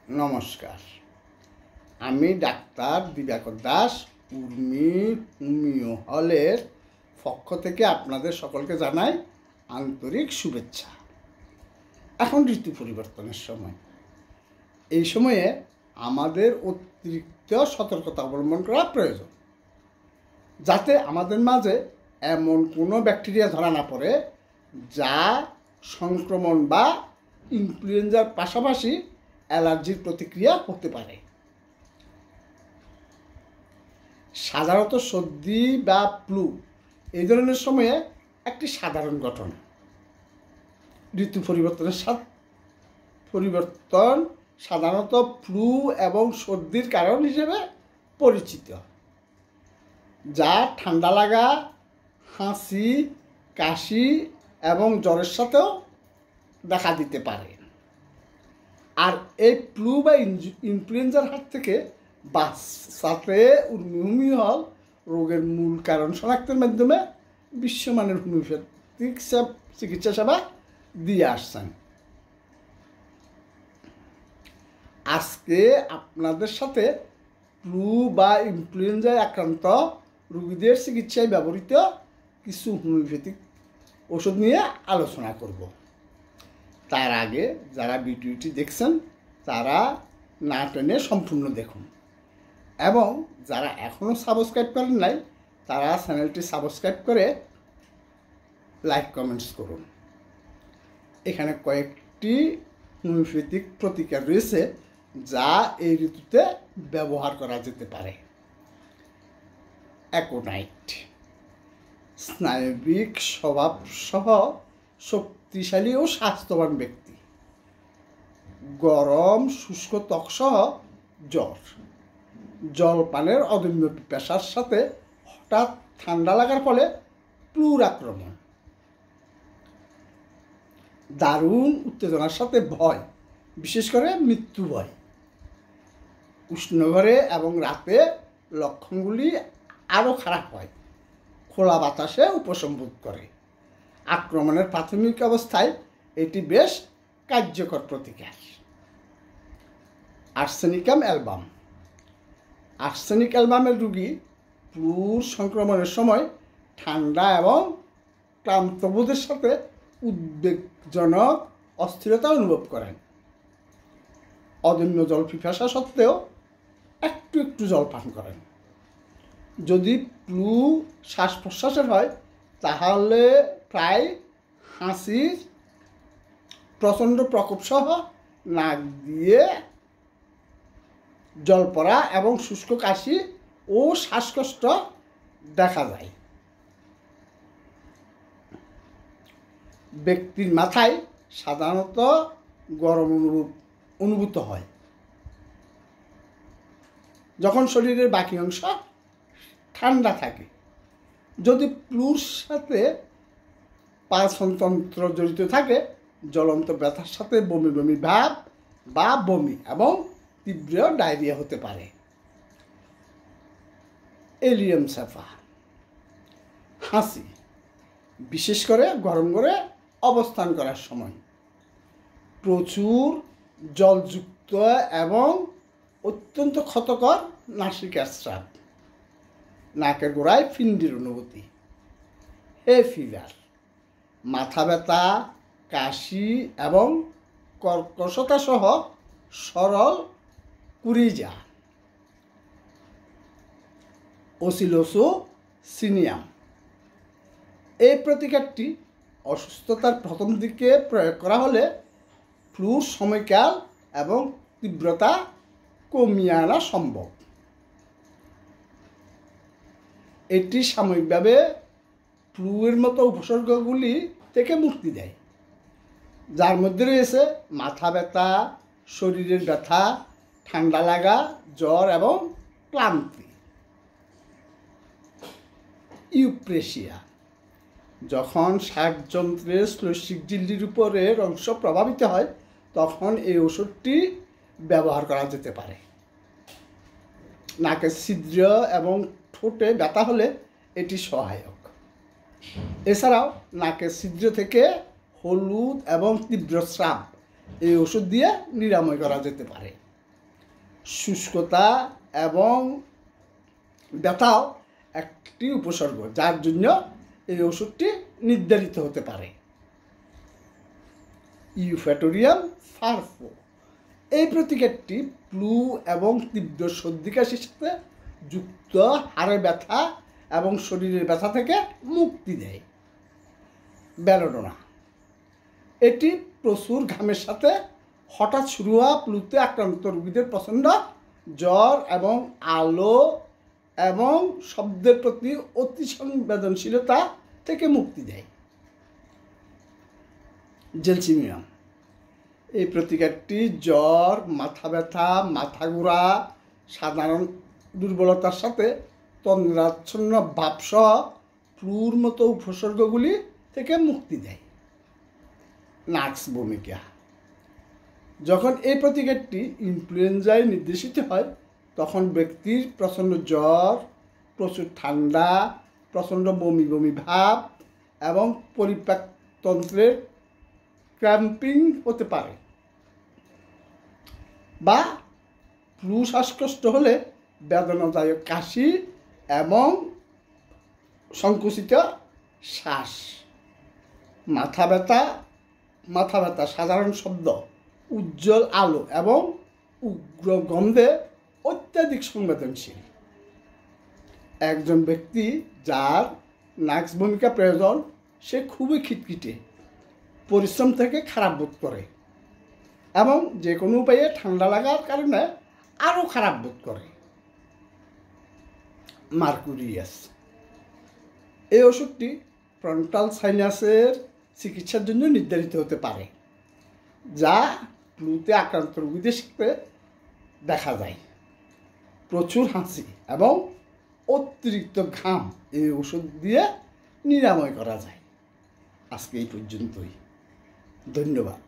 নমস্কার। আমি ডাক্তার দিবাকর দাস, উর্মি হোমিও হলের পক্ষ থেকে আপনাদের সকলকে জানাই আন্তরিক শুভেচ্ছা। এখন ঋতু পরিবর্তনের সময়। এই সময়ে আমাদের অতিরিক্ত সতর্কতা অবলম্বন করা প্রয়োজন, যাতে আমাদের মাঝে এমন কোনো ব্যাকটেরিয়া ধরা না পড়ে যা সংক্রমণ বা ইনফ্লুয়েঞ্জার পাশাপাশি অ্যালার্জির প্রতিক্রিয়া হতে পারে। সাধারণত সর্দি বা ফ্লু এই ধরনের সময়ে একটি সাধারণ ঘটনা। ঋতু পরিবর্তন সাধারণত ফ্লু এবং সর্দির কারণ হিসেবে পরিচিত, যা ঠান্ডা লাগা, হাঁচি, কাশি এবং জ্বরের সাথেও দেখা দিতে পারে। আর এই ফ্লু বা ইনফ্লুয়েঞ্জার হাত থেকে বাঁচাতে হোমিও হল রোগের মূল কারণ শনাক্তের মাধ্যমে বিশ্বমানের হোমিওপ্যাথিক চিকিৎসা সেবা দিয়ে আসছেন। আজকে আপনাদের সাথে ফ্লু বা ইনফ্লুয়েঞ্জায় আক্রান্ত রোগীদের চিকিৎসায় ব্যবহৃত কিছু হোমিওপ্যাথিক ওষুধ নিয়ে আলোচনা করব। তার আগে যারা ভিডিওটি দেখছেন তারা না টেনে সম্পূর্ণ দেখুন, এবং যারা এখনও সাবস্ক্রাইব করেন নাই তারা চ্যানেলটি সাবস্ক্রাইব করে লাইক কমেন্টস করুন। এখানে কয়েকটি হোমিওপ্যাথিক প্রতিকার রয়েছে যা এই ঋতুতে ব্যবহার করা যেতে পারে। অ্যাকোনাইট স্নায়বিক স্বভাব সহ শক্তিশালী ও স্বাস্থ্যবান ব্যক্তি, গরম শুষ্ক ত্বক সহ জ্বর, জলপানের অদম্য পিপাসার সাথে হঠাৎ ঠান্ডা লাগার ফলে ফ্লুর আক্রমণ, দারুণ উত্তেজনার সাথে ভয়, বিশেষ করে মৃত্যু ভয়, উষ্ণ ঘরে এবং রাতে লক্ষণগুলি আরও খারাপ হয়, খোলা বাতাসে উপসম্বোধ করে। আক্রমণের প্রাথমিক অবস্থায় এটি বেশ কার্যকর প্রতিকার। Arsenicum album. আর্সেনিক অ্যালবামের রোগী ফ্লুর সংক্রমণের সময় ঠান্ডা এবং ক্লান্তবোধের সাথে উদ্বেগজনক অস্থিরতা অনুভব করেন। অদম্য জল পিপাসা সত্ত্বেও একটু একটু জল পান করেন। যদি ফ্লু শ্বাস প্রশ্বাসের হয় তাহলে প্রায় হাঁচির প্রচণ্ড প্রকোপসহ নাক দিয়ে জল পড়া এবং শুষ্ক কাশি ও শ্বাসকষ্ট দেখা যায়। ব্যক্তির মাথায় সাধারণত গরম অনুভূত হয়, যখন শরীরের বাকি অংশ ঠান্ডা থাকে। যদি ফ্লুর সাথে পাচনতন্ত্র জড়িত থাকে, জ্বলন্ত ব্যথার সাথে বমি বমি ভাব বা বমি এবং তীব্র ডায়রিয়া হতে পারে। এলিয়াম সাফা হাঁচি, বিশেষ করে গরম করে অবস্থান করার সময়, প্রচুর জলযুক্ত এবং অত্যন্ত ক্ষতকর নাসিকাস্রাব, নাকের গোড়ায় ফিন্ডির অনুভূতি, হে ফিভার, মাথা ব্যথা, কাশি এবং কর্কশতা সহ সরল কুরিজা, ওসিলোসিনিয়াম। এই প্রতিকারটি অসুস্থতার প্রথম দিকে প্রয়োগ করা হলে ফ্লুর সময়কাল এবং তীব্রতা কমিয়ে আনা সম্ভব। এটি সাময়িকভাবে ফ্লুয়ের মতো উপসর্গগুলি থেকে মুক্তি দেয়, যার মধ্যে রয়েছে মাথা ব্যথা, শরীরের ব্যথা, ঠান্ডা লাগা, জ্বর এবং ক্লান্তি। ইউপ্রেশিয়া, যখন শ্বাসযন্ত্রের শ্লেষ্মিক ঝিল্লির উপরের অংশ প্রভাবিত হয় তখন এই ওষুধটি ব্যবহার করা যেতে পারে। নাকের ছিদ্র এবং ঠোঁটে ব্যথা হলে এটি সহায়ক। এছাড়াও নাকের ছিদ্র থেকে হলুদ এবং তীব্র স্রাব এই ওষুধ দিয়ে নিরাময় করা যেতে পারে। শুষ্কতা এবং ব্যথাও একটি উপসর্গ, যার জন্য এই ওষুধটি নির্ধারিত হতে পারে। ইউফ্যাটোরিয়াম ফারফো এই প্রতিকারটি ফ্লু এবং তীব্র সর্দি কাশির সাথে যুক্ত হাড়ে ব্যথা এবং শরীরের ব্যথা থেকে মুক্তি দেয়। বেলোডোনা এটি প্রচুর ঘামের সাথে হঠাৎ শুরু হওয়া ফ্লুতে আক্রান্ত রোগীদের প্রচণ্ড জ্বর এবং আলো এবং শব্দের প্রতি অতি সংবেদনশীলতা থেকে মুক্তি দেয়। জেলসিমিয়াম এই প্রতিকারটি জ্বর, মাথা ব্যথা, মাথা ঘোরা, সাধারণ দুর্বলতার সাথে তন্দ্রাচ্ছন্ন ভাবসহ ফ্লুর মতো উপসর্গগুলি থেকে মুক্তি দেয়। নাক্স ভূমিকা যখন এই প্রতিকারটি ইনফ্লুয়েঞ্জায় নির্দেশিত হয় তখন ব্যক্তির প্রচণ্ড জ্বর, প্রচুর ঠান্ডা, প্রচণ্ড বমি বমি ভাব এবং পরিপাকতন্ত্রের ক্র্যাম্পিং হতে পারে, বা ফ্লু শ্বাসকষ্ট হলে বেদনাদায়ক কাশি এবং সংকুচিত শ্বাস। মাথা ব্যথা সাধারণ শব্দ, উজ্জ্বল আলো এবং উগ্র গন্ধে অত্যাধিক সংবেদনশীল। একজন ব্যক্তি যার নাক্স ভূমিকা প্রয়োজন সে খুবই খিটখিটে, পরিশ্রম থেকে খারাপ বোধ করে এবং যে কোনো উপায়ে ঠান্ডা লাগার কারণে আরও খারাপ বোধ করে। মার্কুরিয়াস এই ওষুধটি ফ্রন্টাল সাইনাসের চিকিৎসার জন্য নির্ধারিত হতে পারে, যা ফ্লুতে আক্রান্ত রোগীদের সাথে দেখা যায়। প্রচুর হাসি এবং অতিরিক্ত ঘাম এই ওষুধ দিয়ে নিরাময় করা যায়। আজকে এই পর্যন্তই, ধন্যবাদ।